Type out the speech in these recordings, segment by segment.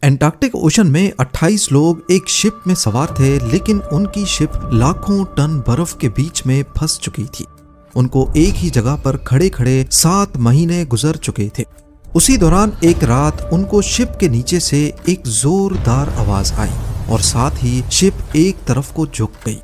Antarctic ocean में 28 लोग एक शिप में सवार थे, लेकिन उनकी शिप लाखों टन बर्फ के बीच में फंस चुकी थी। उनको एक ही जगह पर खड़े खड़े 7 महीने गुजर चुके थे। उसी दौरान एक रात उनको शिप के नीचे से एक जोरदार आवाज आई और साथ ही शिप एक तरफ को झुक गई।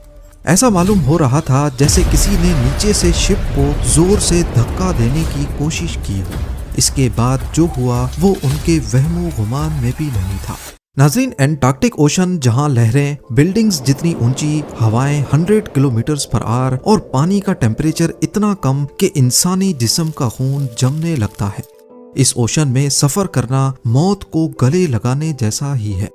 ऐसा मालूम हो रहा था जैसे किसी ने नीचे से शिप को जोर से धक्का देने की कोशिश की हो। इसके बाद जो हुआ वो उनके वहमो गुमान में भी नहीं था। नाज़रीन, एंटार्क्टिक ओशन जहां लहरें बिल्डिंग्स जितनी ऊंची, हवाएं 100 किलोमीटर पर आवर और पानी का टेम्परेचर इतना कम कि इंसानी जिस्म का खून जमने लगता है, इस ओशन में सफर करना मौत को गले लगाने जैसा ही है।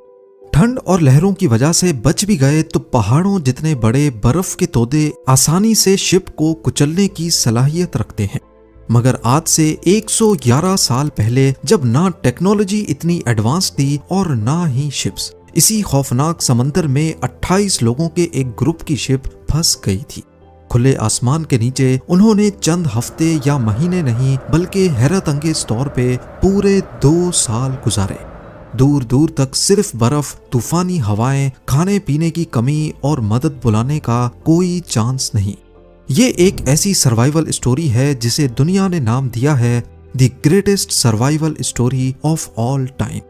ठंड और लहरों की वजह से बच भी गए तो पहाड़ों जितने बड़े बर्फ के तोदे आसानी से शिप को कुचलने की सलाहियत रखते हैं। मगर आज से 111 साल पहले, जब ना टेक्नोलॉजी इतनी एडवांस थी और ना ही शिप्स, इसी खौफनाक समंदर में 28 लोगों के एक ग्रुप की शिप फंस गई थी। खुले आसमान के नीचे उन्होंने चंद हफ्ते या महीने नहीं बल्कि हैरत अंगेज तौर पे पूरे 2 साल गुजारे। दूर दूर तक सिर्फ बर्फ, तूफानी हवाएं, खाने पीने की कमी और मदद बुलाने का कोई चांस नहीं। ये एक ऐसी सर्वाइवल स्टोरी है जिसे दुनिया ने नाम दिया है the greatest survival story of all time.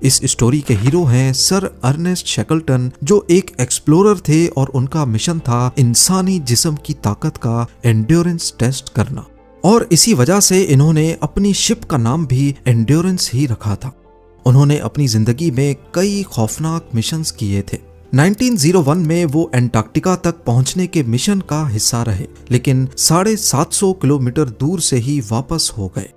इस स्टोरी के हीरो हैं सर अर्नेस्ट शैकलटन, जो एक एक्सप्लोरर थे और उनका मिशन था इंसानी जिस्म की ताकत का एंड्योरेंस टेस्ट करना। और इसी वजह से इन्होंने अपनी शिप का नाम भी एंड्योरेंस ही रखा था। उन्होंने अपनी जिंदगी में कई खौफनाक मिशंस किए थे। 1901 में वो एंटार्क्टिका तक पहुंचने के मिशन का हिस्सा रहे, लेकिन 750 किलोमीटर दूर से ही वापस हो गए।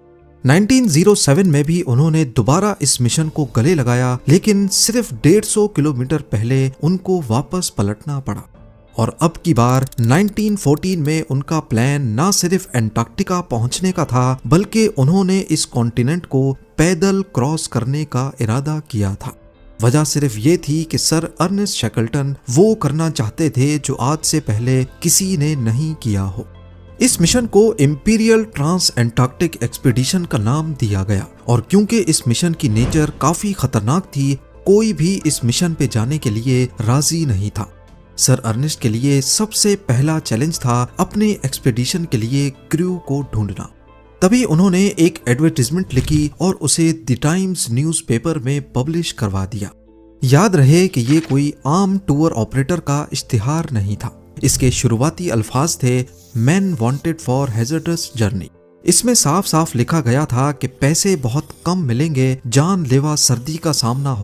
1907 में भी उन्होंने दोबारा इस मिशन को गले लगाया, लेकिन सिर्फ 150 किलोमीटर पहले उनको वापस पलटना पड़ा। और अब की बार 1914 में उनका प्लान ना सिर्फ एंटार्क्टिका पहुंचने का था, बल्कि उन्होंने इस कॉन्टिनेंट को पैदल क्रॉस करने का इरादा किया था। वजह सिर्फ ये थी कि सर अर्नेस्ट शैकलटन वो करना चाहते थे जो आज से पहले किसी ने नहीं किया हो। इस मिशन को इंपीरियल ट्रांस एंटार्क्टिक एक्सपीडिशन का नाम दिया गया, और क्योंकि इस मिशन की नेचर काफी खतरनाक थी, कोई भी इस मिशन पे जाने के लिए राजी नहीं था। सर अर्नेस्ट के लिए सबसे पहला चैलेंज था अपने एक्सपीडिशन के लिए क्रू को ढूंढना। तभी उन्होंने एक एडवर्टाइजमेंट लिखी और उसे द टाइम्स न्यूज़पेपर में पब्लिश करवा दिया। याद रहे कि ये कोई आम टूर ऑपरेटर का इश्तिहार नहीं था। इसके शुरुआती अल्फाज थे man wanted for hazardous journey. इसमें साफ साफ लिखा गया था कि पैसे बहुत कम मिलेंगे, जानलेवा सर्दी का सामना